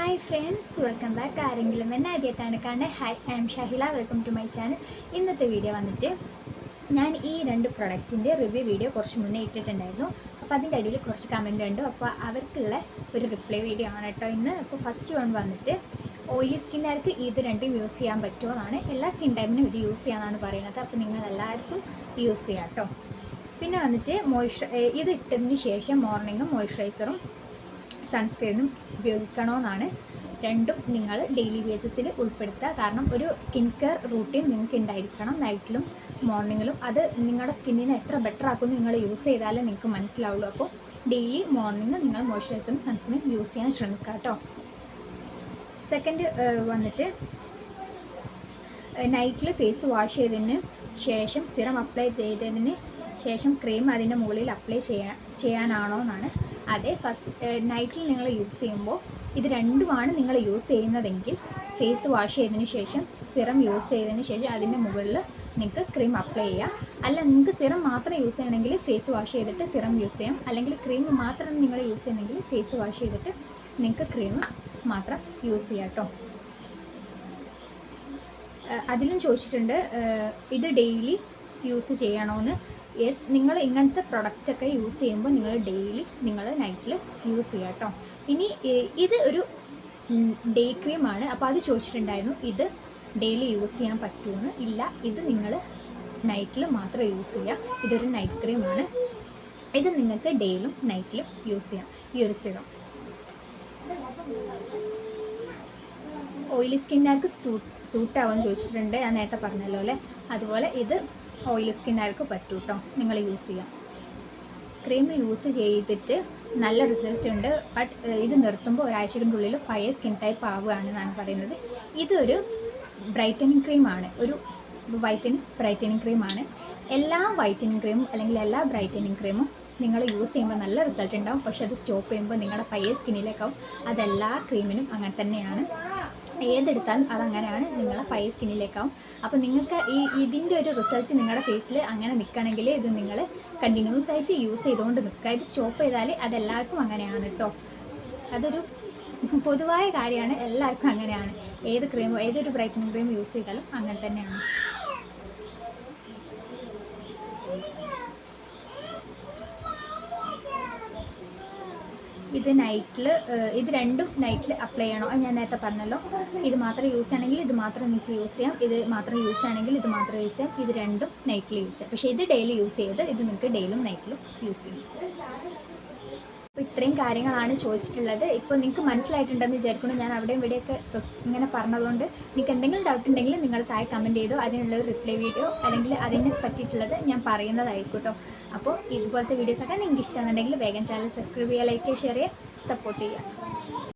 Hi friends, welcome back. ആരെങ്കിലും എന്നെ ആദ്യമായിട്ടാണ് കാണുന്നത്, hi, I'm Shahila. Welcome to my channel. ഇന്നത്തെ വീഡിയോ വന്നിട്ട് ഞാൻ ഈ രണ്ട് പ്രൊഡക്റ്റിൻ്റെ റിവ്യൂ വീഡിയോ കുറച്ച് മുന്നേ ഇട്ടിട്ടുണ്ടായിരുന്നു. അപ്പോൾ അതിൻ്റെ അടിയിൽ കുറച്ച് കമൻറ്റ് ഉണ്ട്. അപ്പോൾ അവർക്കുള്ള ഒരു റിപ്ലൈ വീഡിയോ ആണ് കേട്ടോ ഇന്ന്. അപ്പോൾ ഫസ്റ്റ് വൺ വന്നിട്ട് ഓയിലി സ്കിന്നുകാർക്ക് ഇത് രണ്ടും യൂസ് ചെയ്യാൻ പറ്റുമോ എന്നാണ്. എല്ലാ സ്കിൻ ടൈപ്പിനും ഇത് യൂസ് ചെയ്യാമെന്നാണ് പറയുന്നത്. അപ്പോൾ നിങ്ങൾ എല്ലാവർക്കും യൂസ് ചെയ്യാം കേട്ടോ. പിന്നെ വന്നിട്ട് ഇത് ഇട്ടതിന് ശേഷം മോർണിംഗും മോയ്സ്ചറൈസറും സൺസ്ക്രീനും ഉപയോഗിക്കണമെന്നാണ്. രണ്ടും നിങ്ങൾ ഡെയിലി ബേസിസിൽ ഉൾപ്പെടുത്തുക. കാരണം ഒരു സ്കിൻ കെയർ റൂട്ടീൻ നിങ്ങൾക്ക് ഉണ്ടായിരിക്കണം, നൈറ്റിലും മോർണിംഗിലും. അത് നിങ്ങളുടെ സ്കിന്നിനെ എത്ര ബെറ്റർ ആക്കുമെന്ന് നിങ്ങൾ യൂസ് ചെയ്താലേ നിങ്ങൾക്ക് മനസ്സിലാവുള്ളൂ. അപ്പോൾ ഡെയിലി മോർണിംഗ് നിങ്ങൾ മോയ്സ്ചറൈസറും സൺസ്ക്രീനും യൂസ് ചെയ്യാൻ ശ്രമിക്കുക കേട്ടോ. സെക്കൻഡ് വന്നിട്ട് നൈറ്റിൽ ഫേസ് വാഷ് ചെയ്തതിന് ശേഷം സിറം അപ്ലൈ ചെയ്തതിന് ശേഷം ക്രീം അതിൻ്റെ മുകളിൽ അപ്ലൈ ചെയ്യാനാണോ എന്നാണ്. അതെ, നൈറ്റിൽ നിങ്ങൾ യൂസ് ചെയ്യുമ്പോൾ ഇത് രണ്ടുമാണ് നിങ്ങൾ യൂസ് ചെയ്യുന്നതെങ്കിൽ ഫേസ് വാഷ് ചെയ്തതിന് ശേഷം സിറം യൂസ് ചെയ്തതിന് ശേഷം അതിൻ്റെ മുകളിൽ നിങ്ങൾക്ക് ക്രീം അപ്ലൈ ചെയ്യാം. അല്ല, നിങ്ങൾക്ക് സിറം മാത്രം യൂസ് ചെയ്യണമെങ്കിൽ ഫേസ് വാഷ് ചെയ്തിട്ട് സിറം യൂസ് ചെയ്യാം. അല്ലെങ്കിൽ ക്രീം മാത്രം നിങ്ങൾ യൂസ് ചെയ്യണമെങ്കിൽ ഫേസ് വാഷ് ചെയ്തിട്ട് നിങ്ങൾക്ക് ക്രീം മാത്രം യൂസ് ചെയ്യാം കേട്ടോ. അതിലും ചോദിച്ചിട്ടുണ്ട് ഇത് ഡെയിലി യൂസ് ചെയ്യണമെന്ന്. യെസ്, നിങ്ങൾ ഇങ്ങനത്തെ പ്രൊഡക്റ്റൊക്കെ യൂസ് ചെയ്യുമ്പോൾ നിങ്ങൾ ഡെയിലി നൈറ്റിൽ യൂസ് ചെയ്യുക കേട്ടോ. ഇനി ഇത് ഒരു ഡേ ക്രീമാണ്. അപ്പോൾ അത് ചോദിച്ചിട്ടുണ്ടായിരുന്നു, ഇത് ഡെയിലി യൂസ് ചെയ്യാൻ പറ്റുമെന്ന്. ഇല്ല, ഇത് നിങ്ങൾ നൈറ്റിൽ മാത്രം യൂസ് ചെയ്യുക. ഇതൊരു നൈറ്റ് ക്രീമാണ്. ഇത് നിങ്ങൾക്ക് ഡെയിലും നൈറ്റിലും യൂസ് ചെയ്യാം. ഈ ഒരു സിറം ഓയിലി സ്കിന്നുകാർക്ക് സൂട്ടാവാൻ ചോദിച്ചിട്ടുണ്ട്. ഞാൻ നേരത്തെ പറഞ്ഞല്ലോ അല്ലേ, അതുപോലെ ഇത് ഓയിലി സ്കിന്നുകാർക്ക് പറ്റും കേട്ടോ, നിങ്ങൾ യൂസ് ചെയ്യാം. ക്രീം യൂസ് ചെയ്തിട്ട് നല്ല റിസൾട്ട് ഉണ്ട്. ബട്ട് ഇത് നിർത്തുമ്പോൾ ഒരാഴ്ചയ്ക്കുള്ളിൽ പഴയ സ്കിൻ ടൈപ്പ് ആവുകയാണെന്നാണ് പറയുന്നത്. ഇതൊരു ബ്രൈറ്റനിങ് ക്രീമാണ്, ഒരു ബ്രൈറ്റനിങ് ക്രീമാണ്. എല്ലാ വൈറ്റനിങ് ക്രീമും അല്ലെങ്കിൽ എല്ലാ ബ്രൈറ്റനിങ് ക്രീമും നിങ്ങൾ യൂസ് ചെയ്യുമ്പോൾ നല്ല റിസൾട്ട് ഉണ്ടാവും. പക്ഷെ അത് സ്റ്റോപ്പ് ചെയ്യുമ്പോൾ നിങ്ങളുടെ പഴയ സ്കിന്നിലേക്കാവും. അതെല്ലാ ക്രീമിനും അങ്ങനെ തന്നെയാണ്. ഏതെടുത്താലും അതങ്ങനെയാണ്, നിങ്ങളെ പഴയ സ്കിന്നിലേക്കാവും. അപ്പോൾ നിങ്ങൾക്ക് ഇതിൻ്റെ ഒരു റിസൾട്ട് നിങ്ങളുടെ ഫേസിൽ അങ്ങനെ നിൽക്കണമെങ്കിൽ ഇത് നിങ്ങൾ കണ്ടിന്യൂസ് ആയിട്ട് യൂസ് ചെയ്തുകൊണ്ട് നിൽക്കുക. ഇത് സ്റ്റോപ്പ് ചെയ്താൽ അതെല്ലാവർക്കും അങ്ങനെയാണ് കേട്ടോ. അതൊരു പൊതുവായ കാര്യമാണ്, എല്ലാവർക്കും അങ്ങനെയാണ്. ഏതൊരു ബ്രൈറ്റനിങ് ക്രീം യൂസ് ചെയ്താലും അങ്ങനെ തന്നെയാണ്. ഇത് രണ്ടും നൈറ്റിൽ അപ്ലൈ ചെയ്യണോ? ഞാൻ നേരത്തെ പറഞ്ഞല്ലോ, ഇത് മാത്രം യൂസ് ചെയ്യണമെങ്കിൽ ഇത് മാത്രം നിങ്ങൾക്ക് യൂസ് ചെയ്യാം. ഇത് മാത്രം യൂസ് ചെയ്യണമെങ്കിൽ ഇത് മാത്രം യൂസ് ചെയ്യാം. ഇത് രണ്ടും നൈറ്റിൽ യൂസ് ചെയ്യാം. പക്ഷേ ഇത് ഡെയിലി യൂസ് ചെയ്ത് ഇത് നിങ്ങൾക്ക് ഡെയിലും നൈറ്റിലും യൂസ് ചെയ്യും. അപ്പോൾ ഇത്രയും കാര്യങ്ങളാണ് ചോദിച്ചിട്ടുള്ളത്. ഇപ്പോൾ നിങ്ങൾക്ക് മനസ്സിലായിട്ടുണ്ടെന്ന് വിചാരിക്കുന്നു. ഞാൻ അവിടെയും ഇവിടെയൊക്കെ ഇങ്ങനെ പറഞ്ഞതുകൊണ്ട് നിങ്ങൾക്ക് എന്തെങ്കിലും ഡൗട്ട് ഉണ്ടെങ്കിൽ നിങ്ങൾ താഴെ കമൻറ്റ് ചെയ്തോ. അതിനുള്ളൊരു റിപ്ലൈ വീഡിയോ അല്ലെങ്കിൽ അതിനെ പറ്റിയിട്ടുള്ളത് ഞാൻ പറയുന്നതായിരിക്കും കേട്ടോ. അപ്പോൾ ഇതുപോലത്തെ വീഡിയോസൊക്കെ നിങ്ങൾക്ക് ഇഷ്ടമാണെന്നുണ്ടെങ്കിൽ വേഗം ചാനൽ സബ്സ്ക്രൈബ് ചെയ്യുക, ലൈക്ക് ചെയ്യുക, ഷെയർ ചെയ്യുക, സപ്പോർട്ട് ചെയ്യുക.